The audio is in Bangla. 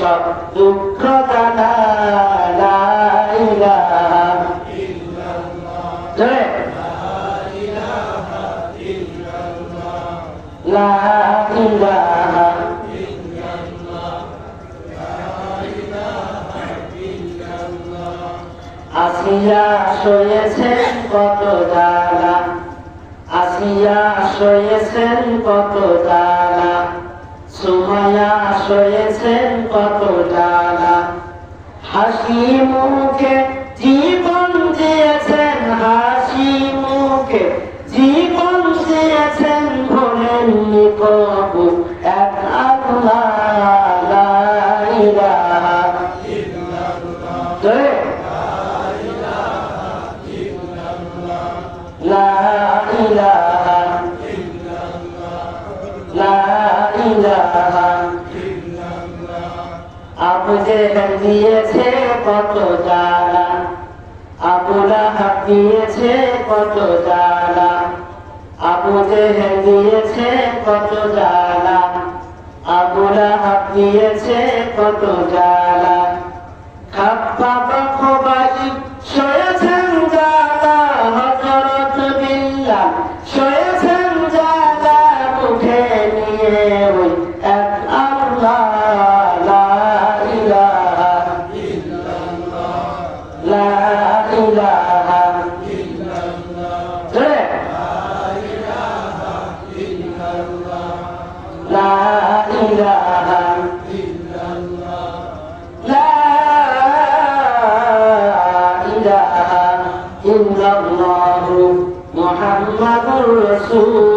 সব দুঃখ জানা লা ইলাহা জোরে লা ইলাহা আসিয়া শোয়েছেন কত জ্বালা আসিয়া শোয়েছেন কত জ্বালা সুমাইয়া শোয়েছেন কত জ্বালা হাসি মুখে জীবন দিয়েছেন হাসি মুখে জীবন দিয়েছেন ভোলেননি কবু এক আল্লাহ লা ইলাহা ইল্লাল্লাহ লা ইলাহা লা ইলাহা আবু জেহেল দিয়েছে কত জ্বালা আবু লাহাব দিয়েছে কত জ্বালা আবু জেহেল দিয়েছে কত জ্বালা আবু লাহাব দিয়েছে কত জ্বালা খাপ্পাব খোবাই শোয়েছেন জ্বালা হযরত বিল্লাল শোয়েছেন জ্বালা মুখে নিয়ে ওই এক আল্লাহ লা ইলাহা ইল্লাল্লাহ লা ইলাহা ইল্লাল্লাহ লা ইলাহা ইল্লাল্লাহ লা ইলাহা ইল্লাল্লাহ লা ইলাহা ইল্লাল্লাহু মুহাম্মাদুর রাসূল